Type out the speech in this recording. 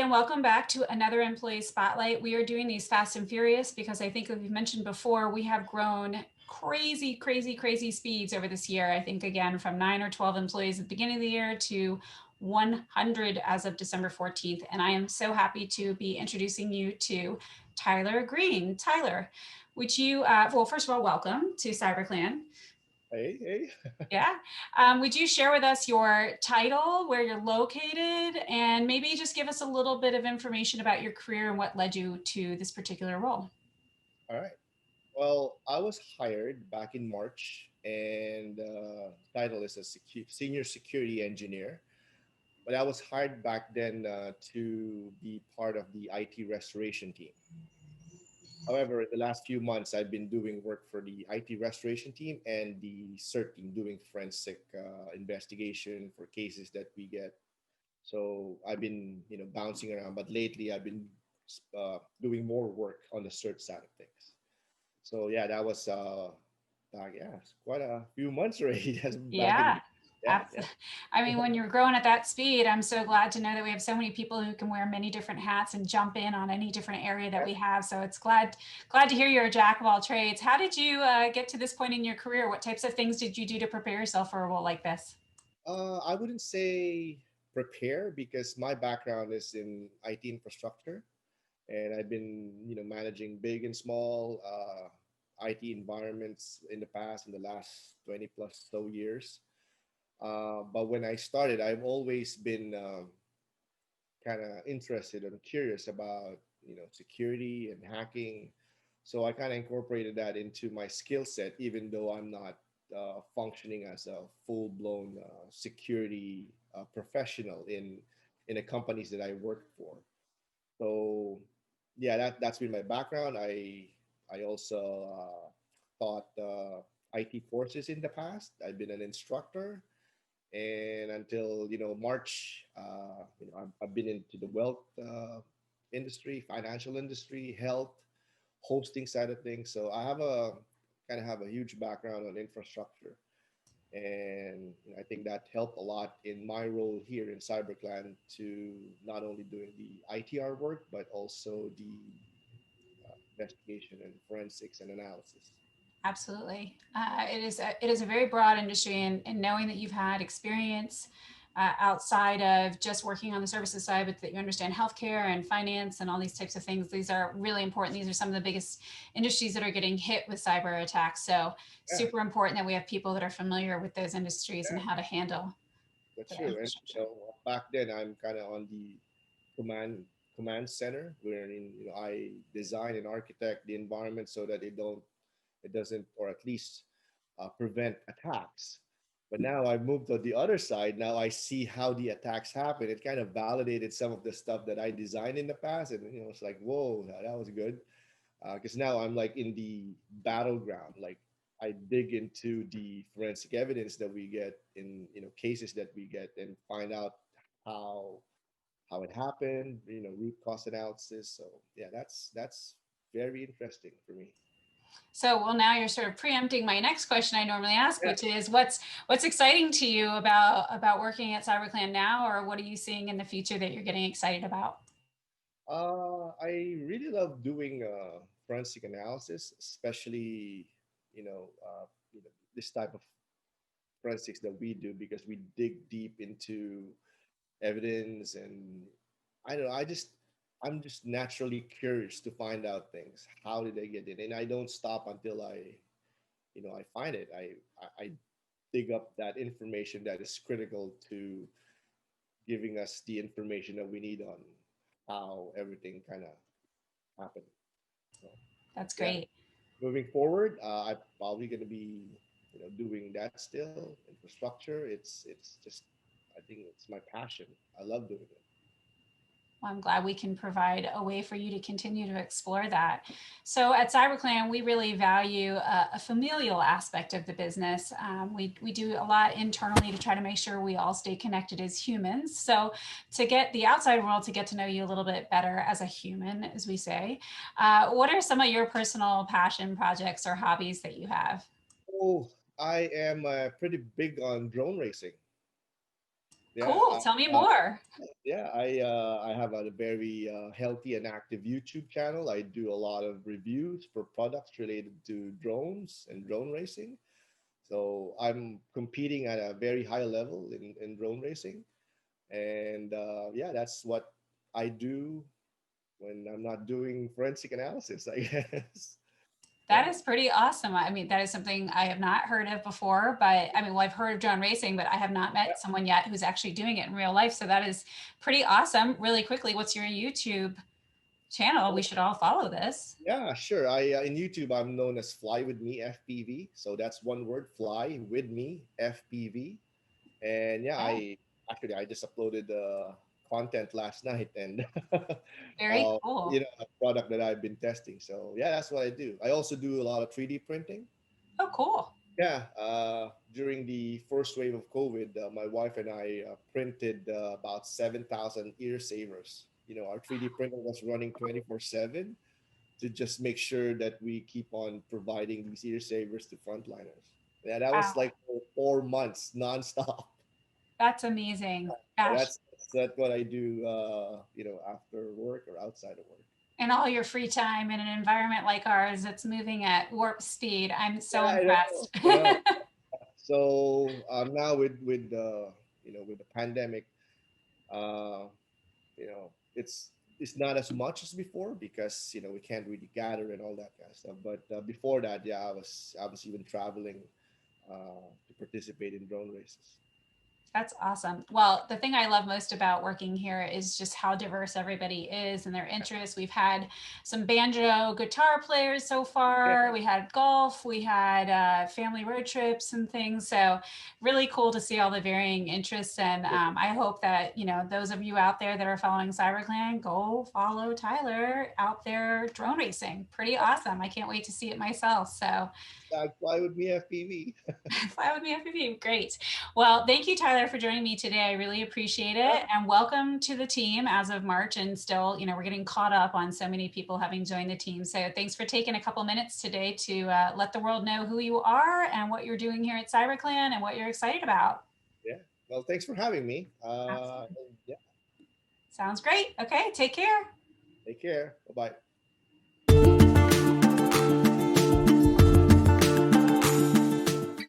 and welcome back to another Employee Spotlight. We are doing these fast and furious because I think, as we mentioned before, we have grown crazy speeds over this year. I think, again, from 9 or 12 employees at the beginning of the year to 100 as of December 14th. And I am so happy to be introducing you to Tyler Green. Tyler, would you, well, first of all, welcome to CyberClan. Hey. Yeah. Would you share with us your title, where you're located, and maybe just give us a little bit of information about your career and what led you to this particular role? All right. Well, I was hired back in March, and title is a senior security engineer. But I was hired back then to be part of the IT restoration team. However, in the last few months, I've been doing work for the IT restoration team and the CERT team, doing forensic investigation for cases that we get. So I've been, bouncing around. But lately, I've been doing more work on the CERT side of things. So yeah, that was it's quite a few months already. That's back in Yeah. yeah. I mean, when you're growing at that speed, I'm so glad to know that we have so many people who can wear many different hats and jump in on any different area that we have. So it's glad to hear you're a jack of all trades. How did you get to this point in your career? What types of things did you do to prepare yourself for a role like this? I wouldn't say prepare because my background is in IT infrastructure, and I've been managing big and small IT environments in the past, in the last 20 plus so years. But when I started, I've always been kind of interested and curious about security and hacking. So I kind of incorporated that into my skill set, even though I'm not functioning as a full blown security professional in the companies that I worked for. So yeah, that's been my background. I also taught IT courses in the past. I've been an instructor, and until March, I've been into the wealth industry, financial industry, health, hosting side of things. So I have a kind of have a huge background on infrastructure, and I think that helped a lot in my role here in CyberClan to not only doing the ITR work but also the investigation and forensics and analysis. Absolutely. It is a very broad industry, and knowing that you've had experience outside of just working on the services side, but that you understand healthcare and finance and all these types of things, these are really important. These are some of the biggest industries that are getting hit with cyber attacks. So Yeah, super important that we have people that are familiar with those industries and yeah, how to handle that's the true. And infrastructure. back then, I'm kind of on the command command center, wherein I design and architect the environment so that it doesn't, or at least prevent attacks. But now I've moved to the other side. Now I see how the attacks happen. It kind of validated some of the stuff that I designed in the past, and it's like, whoa, that was good. Because now I'm like in the battleground. Like I dig into the forensic evidence that we get in cases that we get and find out how how it happened. Root cause analysis. So yeah, that's very interesting for me. So, well, now you're sort of preempting my next question I normally ask, Yeah. which is what's exciting to you about working at CyberClan now, or what are you seeing in the future that you're getting excited about? I really love doing forensic analysis, especially this type of forensics that we do because we dig deep into evidence, and I don't know. I'm just naturally curious to find out things. How did they get in? And I don't stop until I find it. I dig up that information that is critical to giving us the information that we need on how everything kind of happened. So That's yeah, great. moving forward, I'm probably going to be doing that still. Infrastructure. It's just I think it's my passion. I love doing it. Well, I'm glad we can provide a way for you to continue to explore that. So at CyberClan, we really value a familial aspect of the business. We do a lot internally to try to make sure we all stay connected as humans. So to get the outside world to get to know you a little bit better as a human, as we say, what are some of your personal passion projects or hobbies that you have? Oh, I am pretty big on drone racing. Yeah, Cool. Tell me more. yeah. I have a very healthy and active YouTube channel. I do a lot of reviews for products related to drones and drone racing. So I'm competing at a very high level in drone racing, and yeah, that's what I do when I'm not doing forensic analysis, I guess. That Yeah. is pretty awesome. I mean, that is something I have not heard of before, but I mean, well, I've heard of drone racing, but I have not Yeah. met someone yet who's actually doing it in real life. So that is pretty awesome. Really quickly, what's your YouTube channel? We should all follow this. Yeah, sure. I in YouTube I'm known as Fly with Me FPV. So that's one word, Fly with Me FPV. And yeah, Okay. I just uploaded content last night and Very cool. a product that I've been testing. So yeah, that's what I do. I also do a lot of 3D printing. Oh, cool. Yeah, during the first wave of COVID, my wife and I printed about 7,000 ear savers. Our 3D printer was running 24/7 to just make sure that we keep on providing these ear savers to frontliners. Yeah, that was Wow. like for 4 months nonstop. That's amazing. Gosh. That's what I do, after work or outside of work. And all your free time in an environment like ours that's moving at warp speed. I'm so Yeah, I know. impressed. I know. So now with the pandemic, uh, it's not as much as before because we can't really gather and all that kind of stuff. But before that, yeah, I was even traveling to participate in drone races. That's awesome. Well, the thing I love most about working here is just how diverse everybody is and their interests. We've had some banjo guitar players so Yeah, far. We had golf. We had family road trips and things. So really cool to see all the varying interests. And I hope that those of you out there that are following CyberClan, go follow Tyler out there drone racing. Pretty awesome. I can't wait to see it myself. So fly with me FPV. fly with me FPV. Great. Well, thank you, Tyler, for joining me today. I really appreciate it. And welcome to the team as of March. And still, we're getting caught up on so many people having joined the team. So thanks for taking a couple minutes today to let the world know who you are and what you're doing here at CyberClan and what you're excited about. Yeah. Well, thanks for having me. Absolutely. Yeah. Sounds great. Okay, take care. Take care. Bye bye.